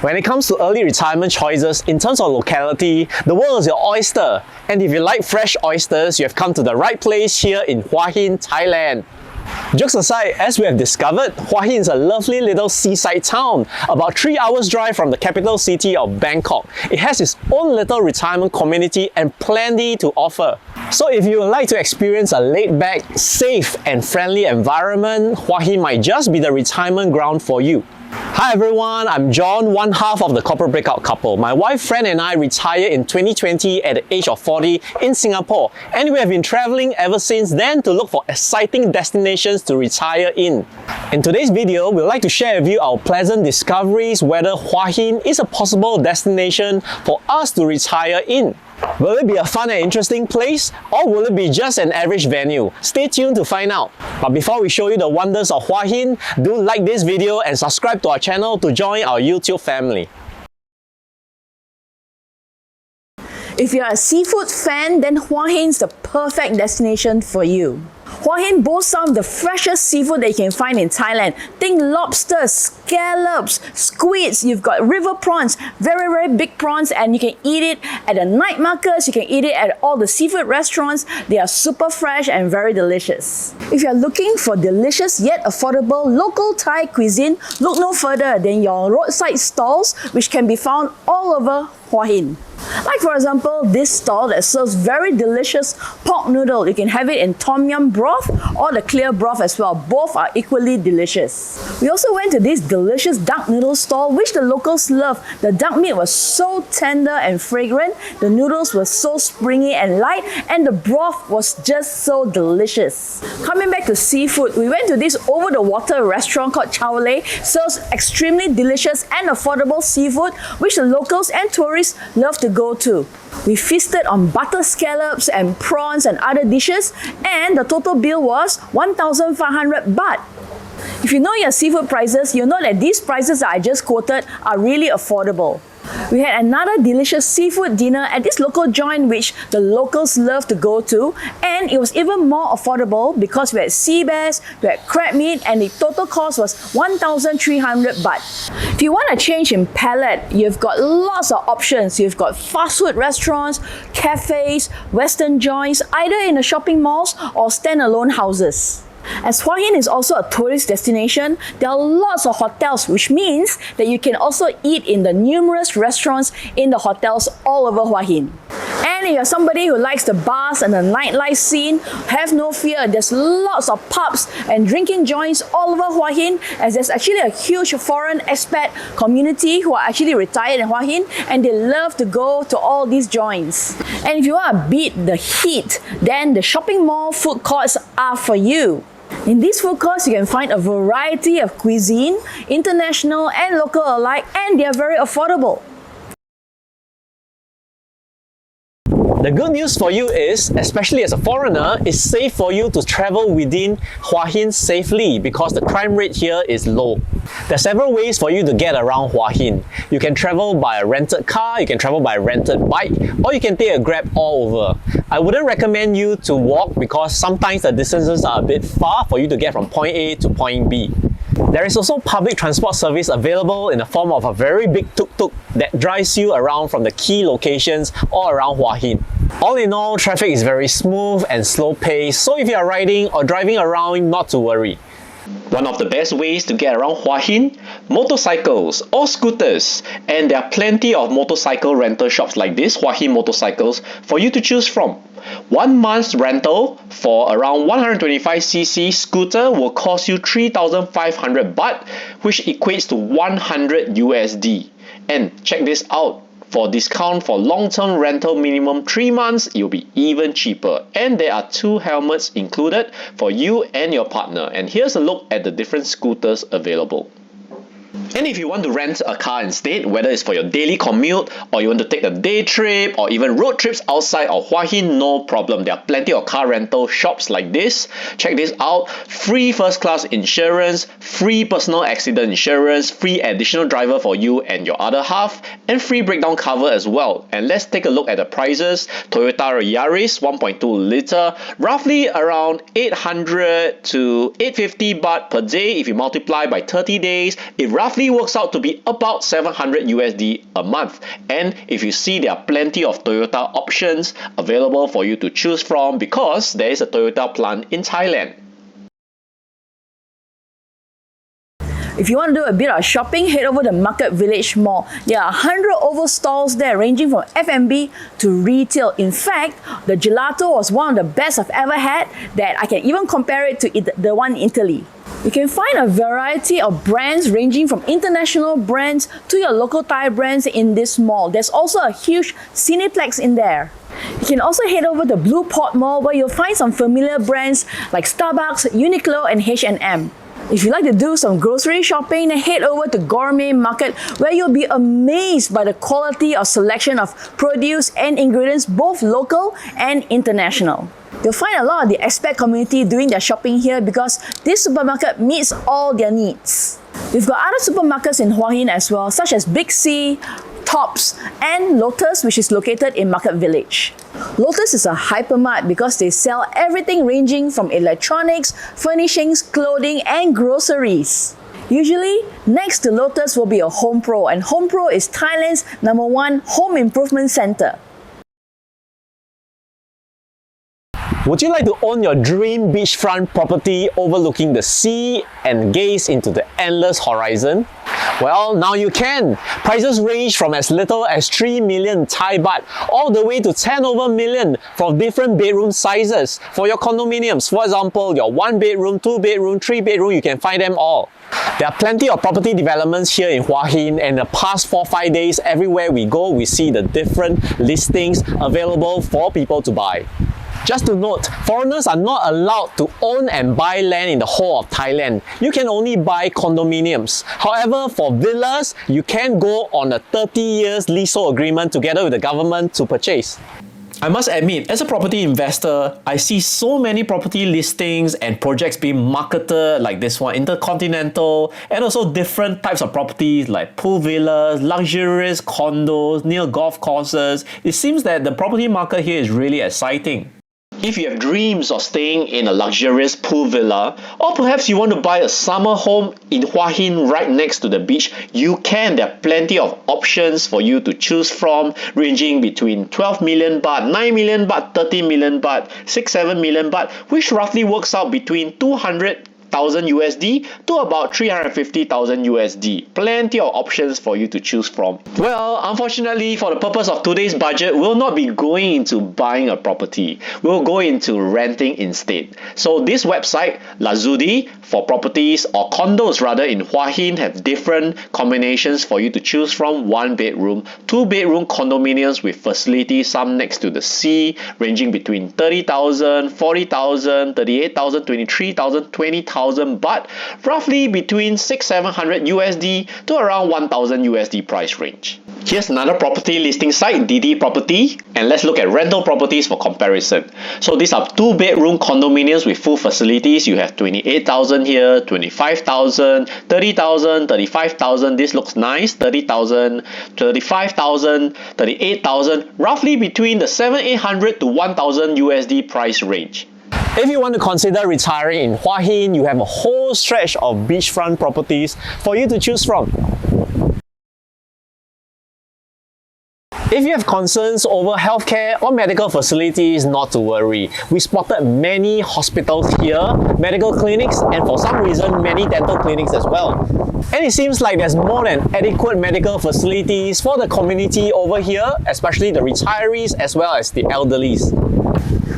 When it comes to early retirement choices, in terms of locality, the world is your oyster. And if you like fresh oysters, you have come to the right place here in Hua Hin, Thailand. Jokes aside, as we have discovered, Hua Hin is a lovely little seaside town, about 3 hours drive from the capital city of Bangkok. It has its own little retirement community and plenty to offer. So if you would like to experience a laid-back, safe and friendly environment, Hua Hin might just be the retirement ground for you. Hi everyone, I'm John, one half of the corporate breakout couple. My wife, friend and I retired in 2020 at the age of 40 in Singapore, and we have been traveling ever since then to look for exciting destinations to retire in. In today's video, we'd like to share with you our pleasant discoveries whether Hua Hin is a possible destination for us to retire in. Will it be a fun and interesting place, or will it be just an average venue? Stay tuned to find out. But before we show you the wonders of Hua Hin, do like this video and subscribe to our channel to join our YouTube family. If you're a seafood fan, then Hua Hin is the perfect destination for you. Hua Hin boasts some of the freshest seafood that you can find in Thailand. Think lobsters, scallops, squids, you've got river prawns, very big prawns, and you can eat it at the night markets, you can eat it at all the seafood restaurants. They are super fresh and very delicious. If you're looking for delicious yet affordable local Thai cuisine, look no further than your roadside stalls, which can be found all over Hua Hin. Like for example, this stall that serves very delicious pork noodle. You can have it in tom yum broth or the clear broth as well. Both are equally delicious. We also went to this delicious duck noodle stall, which the locals love. The duck meat was so tender and fragrant, the noodles were so springy and light, and the broth was just so delicious. Coming back to seafood, we went to this over-the-water restaurant called Chow Lei. Serves extremely delicious and affordable seafood, which the locals and tourists love to go to. We feasted on butter scallops and prawns and other dishes, and the total bill was 1,500 baht. If you know your seafood prices, you know that these prices that I just quoted are really affordable. We had another delicious seafood dinner at this local joint which the locals love to go to, and it was even more affordable because we had sea bass, we had crab meat, and the total cost was 1,300 baht. If you want a change in palate, you've got lots of options. You've got fast food restaurants, cafes, western joints, either in the shopping malls or standalone houses. As Hua Hin is also a tourist destination, there are lots of hotels, which means that you can also eat in the numerous restaurants in the hotels all over Hua Hin. And if you're somebody who likes the bars and the nightlife scene, have no fear, there's lots of pubs and drinking joints all over Hua Hin, as there's actually a huge foreign expat community who are actually retired in Hua Hin, and they love to go to all these joints. And if you want to beat the heat, then the shopping mall food courts are for you. In these food courts, you can find a variety of cuisine, international and local alike, and they are very affordable. The good news for you is, especially as a foreigner, it's safe for you to travel within Hua Hin safely because the crime rate here is low. There are several ways for you to get around Hua Hin. You can travel by a rented car, you can travel by a rented bike, or you can take a Grab all over. I wouldn't recommend you to walk because sometimes the distances are a bit far for you to get from point A to point B. There is also public transport service available in the form of a very big tuk-tuk that drives you around from the key locations all around Hua Hin. All in all, traffic is very smooth and slow-paced, so if you are riding or driving around, not to worry. One of the best ways to get around Hua Hin, motorcycles or scooters, and there are plenty of motorcycle rental shops like this, Hua Hin Motorcycles, for you to choose from. 1 month's rental for around 125cc scooter will cost you 3,500 baht, which equates to 100 USD. And check this out, for discount for long-term rental minimum 3 months, it'll be even cheaper. And there are 2 helmets included for you and your partner. And here's a look at the different scooters available. And if you want to rent a car instead, whether it's for your daily commute or you want to take a day trip or even road trips outside of Hua Hin, no problem. There are plenty of car rental shops like this. Check this out. Free first class insurance, free personal accident insurance, free additional driver for you and your other half, and free breakdown cover as well. And let's take a look at the prices. Toyota Yaris 1.2 liter, roughly around 800 to 850 baht per day. If you multiply by 30 days, it roughly roughly works out to be about 700 USD a month. And if you see, there are plenty of Toyota options available for you to choose from because there is a Toyota plant in Thailand. If you want to do a bit of shopping, head over to Market Village Mall. There are 100 over stalls there ranging from F&B to retail. In fact, the gelato was one of the best I've ever had that I can even compare it to the one in Italy. You can find a variety of brands ranging from international brands to your local Thai brands in this mall. There's also a huge Cineplex in there. You can also head over to Blue Pot Mall where you'll find some familiar brands like Starbucks, Uniqlo and H&M. If you like to do some grocery shopping, then head over to Gourmet Market where you'll be amazed by the quality of selection of produce and ingredients, both local and international. You'll find a lot of the expat community doing their shopping here because this supermarket meets all their needs. We've got other supermarkets in Hua Hin as well, such as Big C, Tops and Lotus, which is located in Market Village. Lotus is a hypermart because they sell everything ranging from electronics, furnishings, clothing and groceries. Usually, next to Lotus will be a Home Pro, and Home Pro is Thailand's #1 home improvement center. Would you like to own your dream beachfront property overlooking the sea and gaze into the endless horizon? Well, now you can. Prices range from as little as 3 million Thai baht all the way to 10 over million for different bedroom sizes. For your condominiums, for example, your 1 bedroom, 2 bedroom, 3 bedroom, you can find them all. There are plenty of property developments here in Hua Hin, and the past 4-5 days, everywhere we go, we see the different listings available for people to buy. Just to note, foreigners are not allowed to own and buy land in the whole of Thailand. You can only buy condominiums. However, for villas, you can go on a 30 years leasehold agreement together with the government to purchase. I must admit, as a property investor, I see so many property listings and projects being marketed like this one, intercontinental, and also different types of properties like pool villas, luxurious condos, near golf courses. It seems that the property market here is really exciting. If you have dreams of staying in a luxurious pool villa, or perhaps you want to buy a summer home in Hua Hin right next to the beach, you can. There are plenty of options for you to choose from, ranging between 12 million baht, 9 million baht, 30 million baht, 6-7 million baht, which roughly works out between 200,000 USD to about 350,000 USD. Plenty of options for you to choose from. Well, unfortunately, for the purpose of today's budget, we'll not be going into buying a property. We'll go into renting instead. So this website, Lazudi, for properties or condos rather in Hua Hin, have different combinations for you to choose from. 1 bedroom, 2 bedroom condominiums with facilities, some next to the sea, ranging between 30,000, 40,000, 38,000, 23,000, 20,000 baht, roughly between 600-700 USD to around 1,000 USD price range. Here's another property listing site, DD Property, and let's look at rental properties for comparison. So these are 2 bedroom condominiums with full facilities. You have 28,000 here, 25,000, 30,000, 35,000. This looks nice. 30,000, 35,000, 38,000, roughly between the 700-800 to 1,000 USD price range. If you want to consider retiring in Hua Hin, you have a whole stretch of beachfront properties for you to choose from. If you have concerns over healthcare or medical facilities, not to worry. We spotted many hospitals here, medical clinics, and for some reason, many dental clinics as well. And it seems like there's more than adequate medical facilities for the community over here, especially the retirees as well as the elderlies.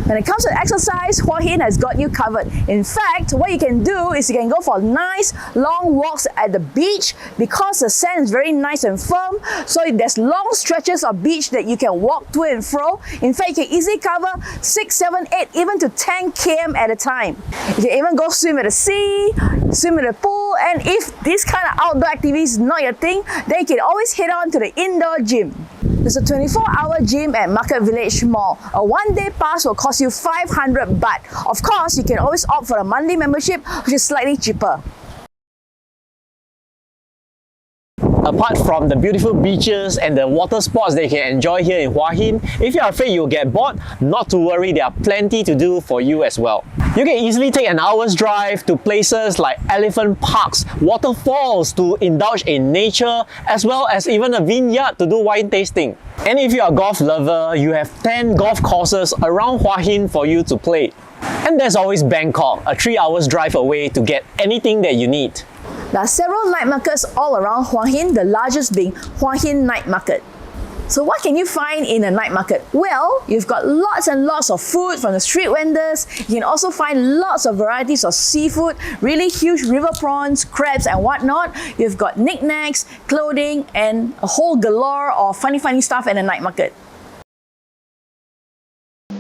When it comes to exercise, Hua Hin has got you covered. In fact, what you can do is you can go for nice long walks at the beach because the sand is very nice and firm. So there's long stretches of beach that you can walk to and fro. In fact, you can easily cover 6, 7, 8, even to 10 km at a time. You can even go swim at the sea, swim at the pool, and if this kind of outdoor activity is not your thing, then you can always head on to the indoor gym. There's a 24-hour gym at Market Village Mall. A 1-day pass will cost you 500 baht. Of course, you can always opt for a monthly membership, which is slightly cheaper. Apart from the beautiful beaches and the water sports that you can enjoy here in Hua Hin, if you're afraid you'll get bored, not to worry, there are plenty to do for you as well. You can easily take an hour's drive to places like elephant parks, waterfalls to indulge in nature, as well as even a vineyard to do wine tasting. And if you're a golf lover, you have 10 golf courses around Hua Hin for you to play. And there's always Bangkok, a 3 hours drive away to get anything that you need. There are several night markets all around Hua Hin, the largest being Hua Hin Night Market. So what can you find in a night market? Well, you've got lots and lots of food from the street vendors. You can also find lots of varieties of seafood, really huge river prawns, crabs and whatnot. You've got knickknacks, clothing and a whole galore of funny stuff at a night market.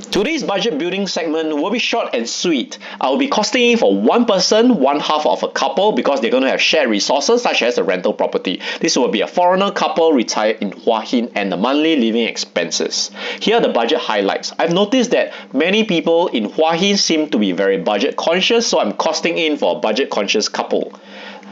Today's budget building segment will be short and sweet. I will be costing in for one person, one half of a couple, because they're going to have shared resources such as a rental property. This will be a foreigner couple retired in Hua Hin and the monthly living expenses. Here are the budget highlights. I've noticed that many people in Hua Hin seem to be very budget conscious, so I'm costing in for a budget conscious couple.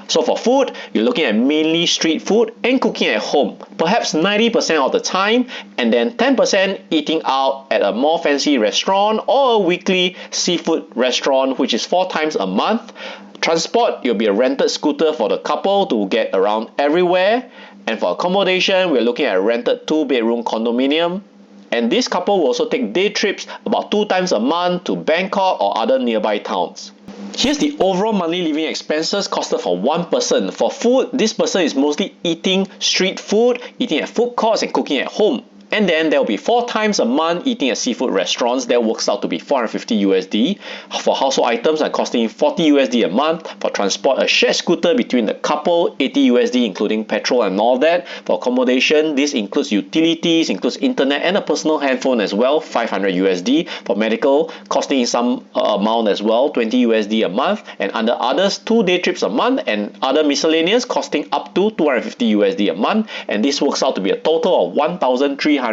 So for food, you're looking at mainly street food and cooking at home, perhaps 90% of the time, and then 10% eating out at a more fancy restaurant or a weekly seafood restaurant, which is 4 times a month. Transport, you'll be a rented scooter for the couple to get around everywhere. And for accommodation, we're looking at a rented 2-bedroom condominium. And this couple will also take day trips about 2 times a month to Bangkok or other nearby towns. Here's the overall monthly living expenses costed for one person. For food, this person is mostly eating street food, eating at food courts and cooking at home. And then there will be 4 times a month eating at seafood restaurants. That works out to be 450 USD. For household items, I'm costing 40 USD a month. For transport, a shared scooter between the couple, 80 USD including petrol and all that. For accommodation, this includes utilities, includes internet and a personal handphone as well, 500 USD. For medical, costing some amount as well, 20 USD a month. And under others, 2 day trips a month and other miscellaneous costing up to 250 USD a month. And this works out to be a total of 1,300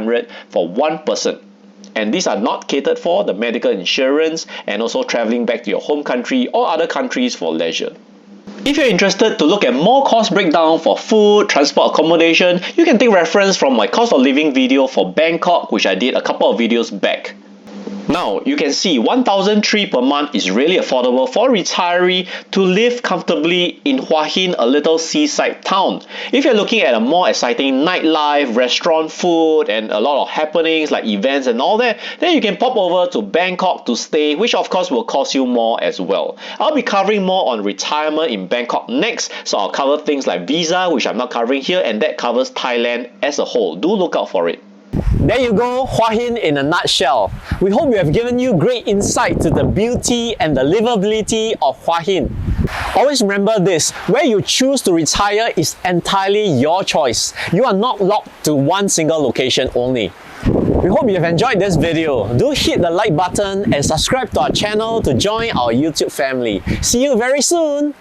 for one person. And these are not catered for the medical insurance and also traveling back to your home country or other countries for leisure. If you're interested to look at more cost breakdown for food, transport, accommodation, you can take reference from my cost of living video for Bangkok, which I did a couple of videos back. Now, you can see 1,003 per month is really affordable for a retiree to live comfortably in Hua Hin, a little seaside town. If you're looking at a more exciting nightlife, restaurant food, and a lot of happenings like events and all that, then you can pop over to Bangkok to stay, which of course will cost you more as well. I'll be covering more on retirement in Bangkok next, so I'll cover things like visa, which I'm not covering here, and that covers Thailand as a whole. Do look out for it. There you go, Hua Hin in a nutshell. We hope we have given you great insight to the beauty and the livability of Hua Hin. Always remember this, where you choose to retire is entirely your choice. You are not locked to one single location only. We hope you have enjoyed this video. Do hit the like button and subscribe to our channel to join our YouTube family. See you very soon!